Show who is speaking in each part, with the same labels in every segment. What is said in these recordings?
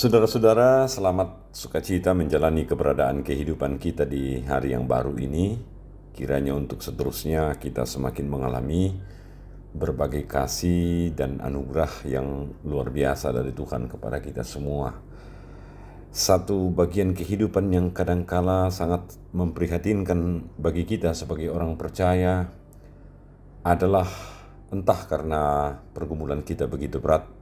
Speaker 1: Saudara-saudara, selamat sukacita menjalani keberadaan kehidupan kita di hari yang baru ini. Kiranya untuk seterusnya kita semakin mengalami berbagai kasih dan anugerah yang luar biasa dari Tuhan kepada kita semua. Satu bagian kehidupan yang kadangkala sangat memprihatinkan bagi kita sebagai orang percaya adalah entah karena pergumulan kita begitu berat,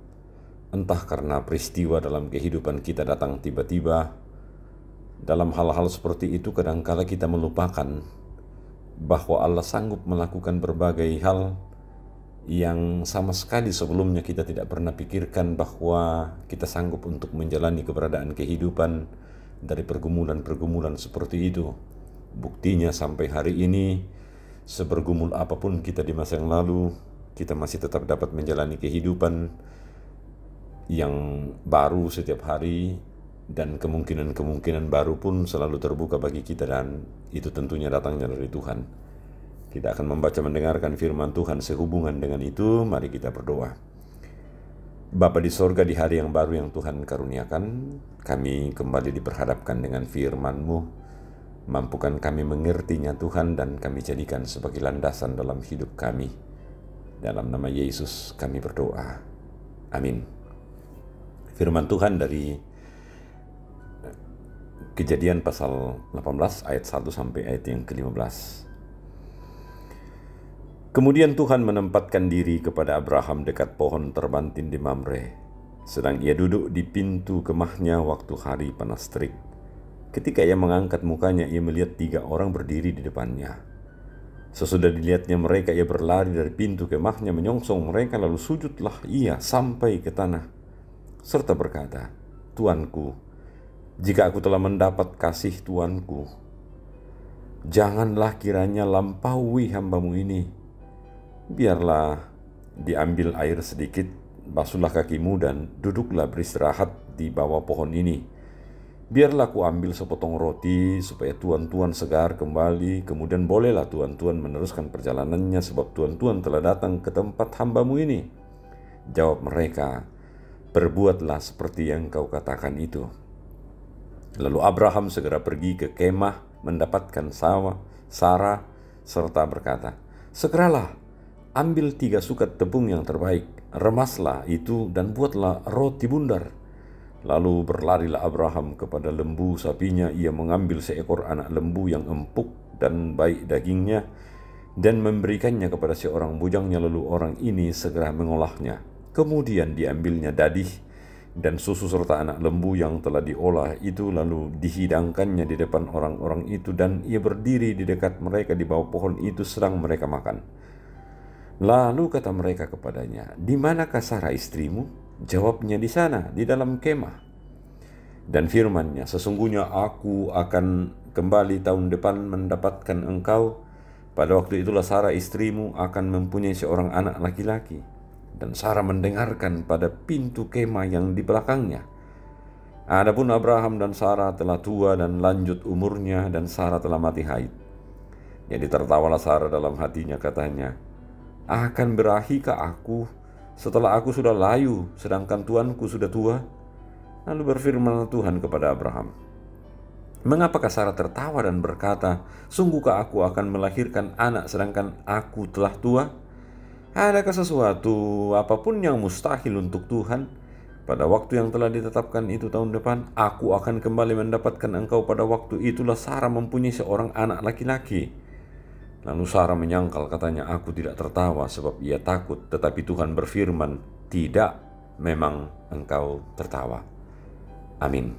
Speaker 1: entah karena peristiwa dalam kehidupan kita datang tiba-tiba. Dalam hal-hal seperti itu kadangkala kita melupakan bahwa Allah sanggup melakukan berbagai hal yang sama sekali sebelumnya kita tidak pernah pikirkan bahwa kita sanggup untuk menjalani keberadaan kehidupan dari pergumulan-pergumulan seperti itu. Buktinya sampai hari ini, sebergumul apapun kita di masa yang lalu, kita masih tetap dapat menjalani kehidupan yang baru setiap hari, dan kemungkinan-kemungkinan baru pun selalu terbuka bagi kita, dan itu tentunya datangnya dari Tuhan. Kita akan membaca mendengarkan firman Tuhan. Sehubungan dengan itu, mari kita berdoa. Bapa di sorga, di hari yang baru yang Tuhan karuniakan, kami kembali diperhadapkan dengan firman-Mu. Mampukan kami mengertinya Tuhan, dan kami jadikan sebagai landasan dalam hidup kami. Dalam nama Yesus kami berdoa. Amin. Firman Tuhan dari Kejadian pasal 18 ayat 1 sampai ayat yang ke-15. Kemudian Tuhan menempatkan diri kepada Abraham dekat pohon terbantin di Mamre, sedang ia duduk di pintu kemahnya waktu hari panas terik. Ketika ia mengangkat mukanya, ia melihat 3 orang berdiri di depannya. Sesudah dilihatnya mereka, ia berlari dari pintu kemahnya menyongsong mereka, lalu sujudlah ia sampai ke tanah, serta berkata, "Tuanku, jika aku telah mendapat kasih Tuanku, janganlah kiranya lampaui hambamu ini. Biarlah diambil air sedikit, basuhlah kakimu dan duduklah beristirahat di bawah pohon ini. Biarlah aku ambil sepotong roti supaya tuan-tuan segar kembali, kemudian bolehlah tuan-tuan meneruskan perjalanannya sebab tuan-tuan telah datang ke tempat hambamu ini." Jawab mereka, "Perbuatlah seperti yang kau katakan itu." Lalu Abraham segera pergi ke kemah mendapatkan Sarah serta berkata, "Segeralah, ambil 3 sukat tepung yang terbaik, remaslah itu dan buatlah roti bundar." Lalu berlarilah Abraham kepada lembu sapinya. Ia mengambil seekor anak lembu yang empuk dan baik dagingnya dan memberikannya kepada seorang bujangnya. Lalu orang ini segera mengolahnya. Kemudian diambilnya dadih dan susu serta anak lembu yang telah diolah itu, lalu dihidangkannya di depan orang-orang itu, dan ia berdiri di dekat mereka di bawah pohon itu sedang mereka makan. Lalu kata mereka kepadanya, "Di manakah Sarah istrimu?" Jawabnya, "Di sana, di dalam kemah." Dan firman-Nya, "Sesungguhnya aku akan kembali tahun depan mendapatkan engkau. Pada waktu itulah Sarah istrimu akan mempunyai seorang anak laki-laki." Dan Sarah mendengarkan pada pintu kemah yang di belakangnya. Adapun Abraham dan Sarah telah tua dan lanjut umurnya, dan Sarah telah mati haid. Jadi tertawalah Sarah dalam hatinya, katanya, "Akan berahikah aku setelah aku sudah layu, sedangkan tuanku sudah tua?" Lalu berfirman Tuhan kepada Abraham, "Mengapakah Sarah tertawa dan berkata, 'Sungguhkah aku akan melahirkan anak sedangkan aku telah tua?' Adakah sesuatu apapun yang mustahil untuk Tuhan? Pada waktu yang telah ditetapkan itu tahun depan, aku akan kembali mendapatkan engkau. Pada waktu itulah Sarah mempunyai seorang anak laki-laki." Lalu Sarah menyangkal, katanya, "Aku tidak tertawa sebab ia takut." Tetapi Tuhan berfirman, "Tidak, memang engkau tertawa." Amin.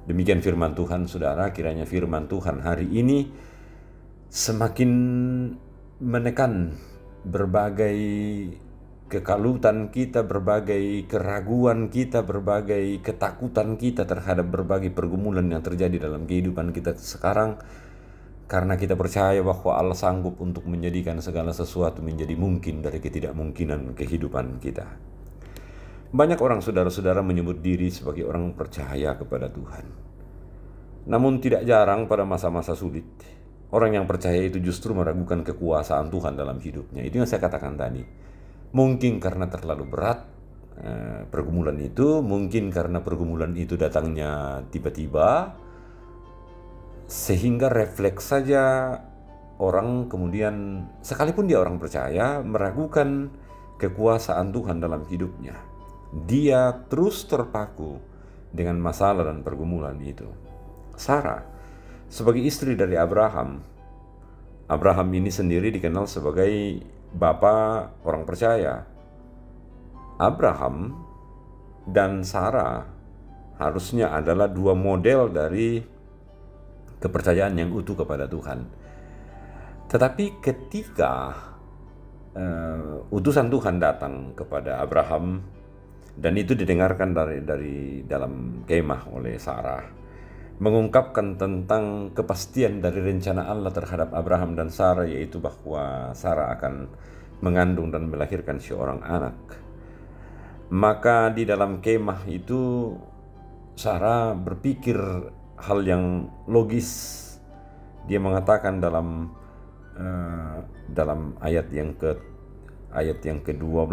Speaker 1: Demikian firman Tuhan, saudara. Kiranya firman Tuhan hari ini semakin menekan berbagai kekalutan kita, berbagai keraguan kita, berbagai ketakutan kita terhadap berbagai pergumulan yang terjadi dalam kehidupan kita sekarang, karena kita percaya bahwa Allah sanggup untuk menjadikan segala sesuatu menjadi mungkin dari ketidakmungkinan kehidupan kita. Banyak orang, saudara-saudara, menyebut diri sebagai orang percaya kepada Tuhan. Namun tidak jarang pada masa-masa sulit, orang yang percaya itu justru meragukan kekuasaan Tuhan dalam hidupnya. Itu yang saya katakan tadi. Mungkin karena terlalu berat, pergumulan itu, mungkin karena pergumulan itu datangnya tiba-tiba, sehingga refleks saja orang kemudian, sekalipun dia orang percaya, meragukan kekuasaan Tuhan dalam hidupnya. Dia terus terpaku dengan masalah dan pergumulan itu. Sarah, sebagai istri dari Abraham ini sendiri dikenal sebagai bapak orang percaya. Abraham dan Sarah harusnya adalah dua model dari kepercayaan yang utuh kepada Tuhan. Tetapi ketika utusan Tuhan datang kepada Abraham, dan itu didengarkan dari dalam kemah oleh Sarah, mengungkapkan tentang kepastian dari rencana Allah terhadap Abraham dan Sarah, yaitu bahwa Sarah akan mengandung dan melahirkan seorang anak. Maka di dalam kemah itu Sarah berpikir hal yang logis. Dia mengatakan dalam ayat yang ke-12,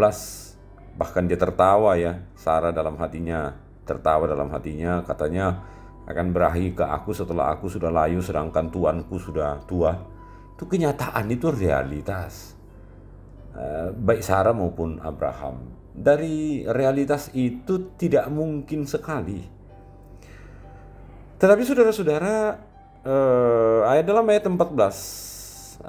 Speaker 1: bahkan dia tertawa ya, Sarah dalam hatinya tertawa dalam hatinya, katanya, akan berakhir ke aku setelah aku sudah layu sedangkan tuanku sudah tua. Itu kenyataan, itu realitas. Baik Sarah maupun Abraham. Dari realitas itu tidak mungkin sekali. Tetapi saudara-saudara, dalam ayat 14,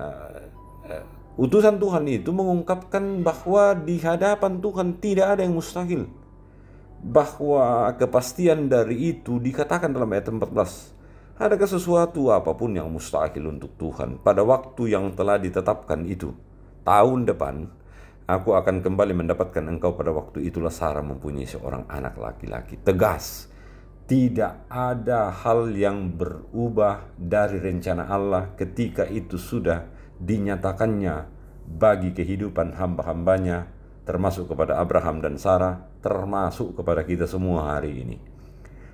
Speaker 1: utusan Tuhan itu mengungkapkan bahwa di hadapan Tuhan tidak ada yang mustahil. Bahwa kepastian dari itu dikatakan dalam ayat 14. Adakah sesuatu apapun yang mustahil untuk Tuhan? Pada waktu yang telah ditetapkan itu, tahun depan, aku akan kembali mendapatkan engkau. Pada waktu itulah Sarah mempunyai seorang anak laki-laki. Tegas, tidak ada hal yang berubah dari rencana Allah ketika itu sudah dinyatakannya bagi kehidupan hamba-hambanya, termasuk kepada Abraham dan Sarah, termasuk kepada kita semua hari ini.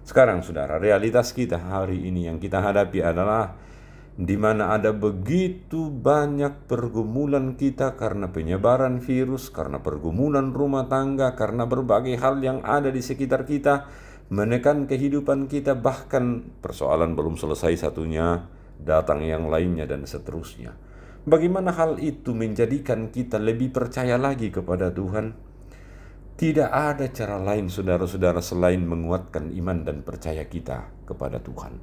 Speaker 1: Sekarang saudara, realitas kita hari ini yang kita hadapi adalah di mana ada begitu banyak pergumulan kita karena penyebaran virus, karena pergumulan rumah tangga, karena berbagai hal yang ada di sekitar kita, menekan kehidupan kita, bahkan persoalan belum selesai satunya, datang yang lainnya dan seterusnya. Bagaimana hal itu menjadikan kita lebih percaya lagi kepada Tuhan? Tidak ada cara lain saudara-saudara selain menguatkan iman dan percaya kita kepada Tuhan.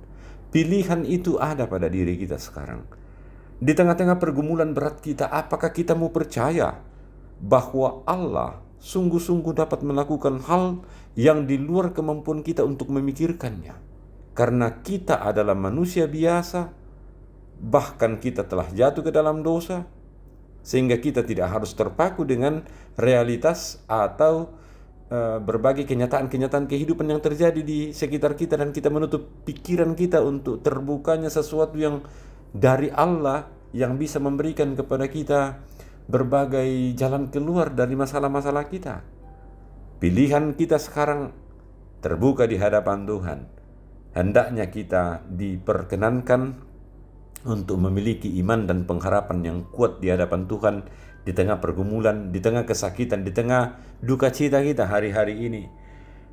Speaker 1: Pilihan itu ada pada diri kita sekarang. Di tengah-tengah pergumulan berat kita, apakah kita mau percaya bahwa Allah sungguh-sungguh dapat melakukan hal yang di luar kemampuan kita untuk memikirkannya? Karena kita adalah manusia biasa, bahkan kita telah jatuh ke dalam dosa, sehingga kita tidak harus terpaku dengan realitas atau berbagai kenyataan-kenyataan kehidupan yang terjadi di sekitar kita, dan kita menutup pikiran kita untuk terbukanya sesuatu yang dari Allah yang bisa memberikan kepada kita berbagai jalan keluar dari masalah-masalah kita. Pilihan kita sekarang terbuka di hadapan Tuhan. Hendaknya kita diperkenankan untuk memiliki iman dan pengharapan yang kuat di hadapan Tuhan di tengah pergumulan, di tengah kesakitan, di tengah duka cita kita hari-hari ini.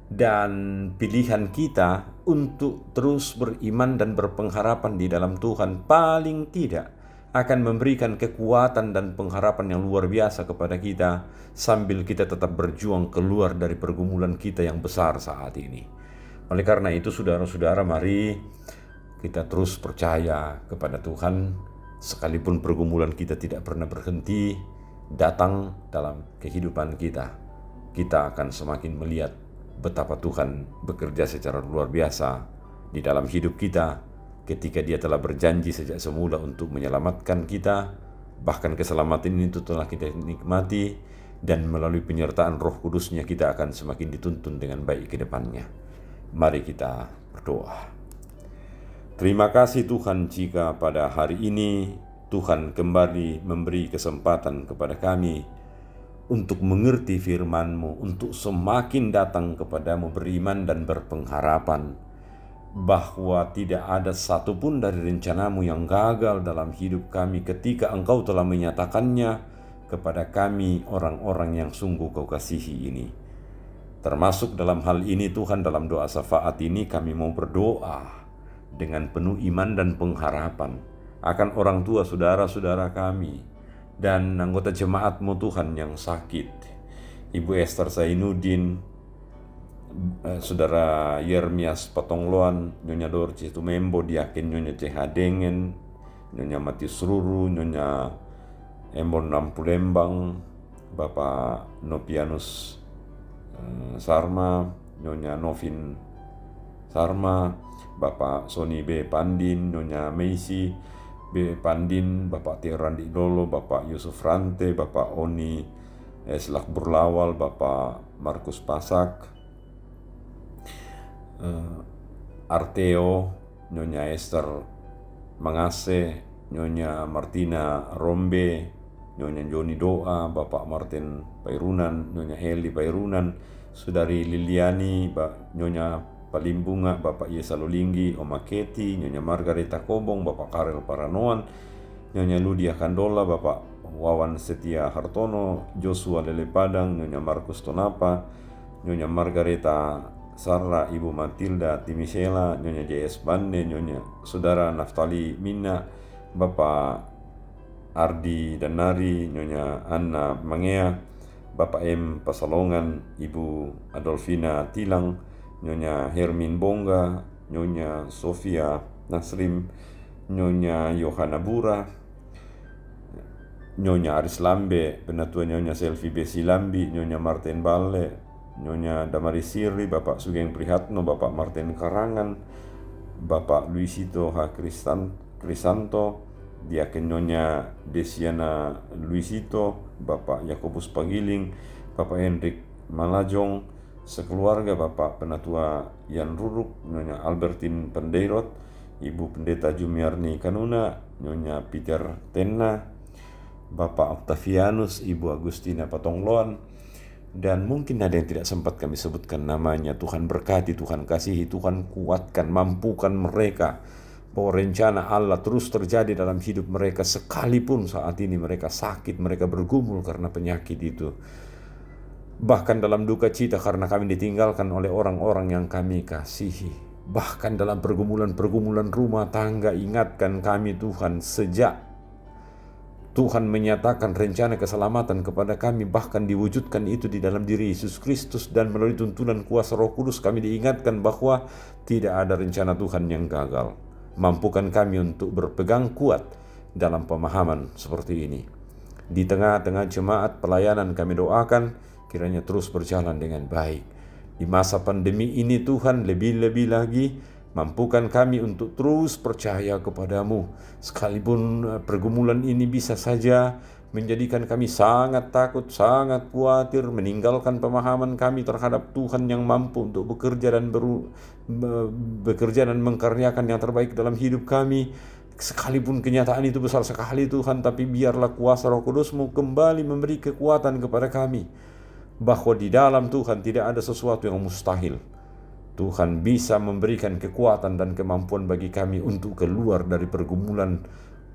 Speaker 1: Dan pilihan kita untuk terus beriman dan berpengharapan di dalam Tuhan paling tidak akan memberikan kekuatan dan pengharapan yang luar biasa kepada kita, sambil kita tetap berjuang keluar dari pergumulan kita yang besar saat ini. Oleh karena itu saudara-saudara, mari kita terus percaya kepada Tuhan, sekalipun pergumulan kita tidak pernah berhenti datang dalam kehidupan kita. Kita akan semakin melihat betapa Tuhan bekerja secara luar biasa di dalam hidup kita, ketika Dia telah berjanji sejak semula untuk menyelamatkan kita. Bahkan keselamatan itu telah kita nikmati, dan melalui penyertaan Roh Kudus-Nya kita akan semakin dituntun dengan baik ke depannya. Mari kita berdoa. Terima kasih Tuhan, jika pada hari ini Tuhan kembali memberi kesempatan kepada kami untuk mengerti firman-Mu, untuk semakin datang kepadamu beriman dan berpengharapan bahwa tidak ada satupun dari rencana-Mu yang gagal dalam hidup kami ketika Engkau telah menyatakannya kepada kami, orang-orang yang sungguh Kau kasihi ini. Termasuk dalam hal ini Tuhan, dalam doa syafaat ini kami mau berdoa dengan penuh iman dan pengharapan akan orang tua saudara-saudara kami dan anggota jemaat-Mu Tuhan yang sakit. Ibu Esther Zainuddin, Saudara Yermias Patongloan, Nyonya Dorce Tumembo, Diaken Nyonya CH Dengen, Nyonya Matius Ruru, Nyonya Embon Nampulembang, Bapak Nopianus Sarma, Nyonya Novin Sarma, Bapak Sony B. Pandin, Nyonya Meisi B. Pandin, Bapak Tirandi Dolo, Bapak Yusuf Rante, Bapak Oni Eslak Burlawal, Bapak Markus Pasak, Arteo, Nyonya Esther Mangase, Nyonya Martina Rombe, Nyonya Joni Doa, Bapak Martin Pairunan, Nyonya Heli Pairunan, Saudari Liliani, Nyonya Palimbunga, Bapak Yesalolinggi, Oma Keti, Nyonya Margareta Kobong, Bapak Karel Paranoan, Nyonya Ludia Kandola, Bapak Wawan Setia Hartono, Joshua Lele Padang, Nyonya Markus Tonapa, Nyonya Margareta Sarra, Ibu Matilda Timisela, Nyonya JS Bande, Nyonya Saudara Naftali Mina, Bapak Ardi Danari, Nyonya Anna Mangea, Bapak M. Pasalongan, Ibu Adolfina Tilang, Nyonya Hermin Bongga, Nyonya Sofia Nasrim, Nyonya Yohana Bura, Nyonya Aris Lambe, Penatua Nyonya Selvi Besi Lambi, Nyonya Martin Balle, Nyonya Damari Siri, Bapak Sugeng Prihatno, Bapak Martin Karangan, Bapak Luisito H. Krisanto, Diaken Nyonya Desiana Luisito, Bapak Yakobus Pagiling, Bapak Hendrik Malajong, sekeluarga Bapak Penatua Yan Ruruk, Nyonya Albertin Pendeirot, Ibu Pendeta Jumiarni Kanuna, Nyonya Peter Tenna, Bapak Octavianus, Ibu Agustina Patongloan, dan mungkin ada yang tidak sempat kami sebutkan namanya. Tuhan berkati, Tuhan kasihi, Tuhan kuatkan, mampukan mereka, bahwa rencana Allah terus terjadi dalam hidup mereka sekalipun saat ini mereka sakit, mereka bergumul karena penyakit itu. Bahkan dalam duka cita karena kami ditinggalkan oleh orang-orang yang kami kasihi. Bahkan dalam pergumulan-pergumulan rumah tangga, ingatkan kami Tuhan, sejak Tuhan menyatakan rencana keselamatan kepada kami, bahkan diwujudkan itu di dalam diri Yesus Kristus, dan melalui tuntunan kuasa Roh Kudus kami diingatkan bahwa tidak ada rencana Tuhan yang gagal. Mampukan kami untuk berpegang kuat dalam pemahaman seperti ini. Di tengah-tengah jemaat pelayanan kami doakan kiranya terus berjalan dengan baik. Di masa pandemi ini Tuhan lebih-lebih lagi mampukan kami untuk terus percaya kepadamu. Sekalipun pergumulan ini bisa saja menjadikan kami sangat takut, sangat khawatir, meninggalkan pemahaman kami terhadap Tuhan yang mampu untuk bekerja dan mengkaryakan yang terbaik dalam hidup kami. Sekalipun kenyataan itu besar sekali Tuhan, tapi biarlah kuasa Roh Kudus-Mu kembali memberi kekuatan kepada kami, bahwa di dalam Tuhan tidak ada sesuatu yang mustahil. Tuhan bisa memberikan kekuatan dan kemampuan bagi kami untuk keluar dari pergumulan,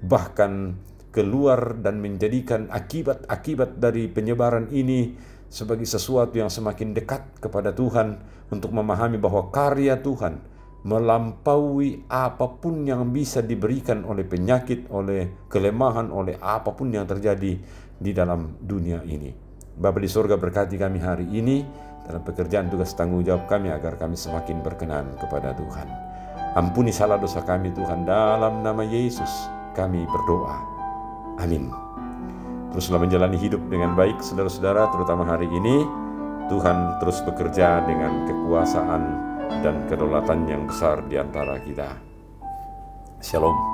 Speaker 1: bahkan keluar dan menjadikan akibat-akibat dari penyebaran ini sebagai sesuatu yang semakin dekat kepada Tuhan, untuk memahami bahwa karya Tuhan melampaui apapun yang bisa diberikan oleh penyakit, oleh kelemahan, oleh apapun yang terjadi di dalam dunia ini. Bapa di surga, berkati kami hari ini dalam pekerjaan tugas tanggung jawab kami, agar kami semakin berkenan kepada Tuhan. Ampuni salah dosa kami Tuhan, dalam nama Yesus kami berdoa. Amin. Teruslah menjalani hidup dengan baik saudara-saudara, terutama hari ini. Tuhan terus bekerja dengan kekuasaan dan kedaulatan yang besar di antara kita. Shalom.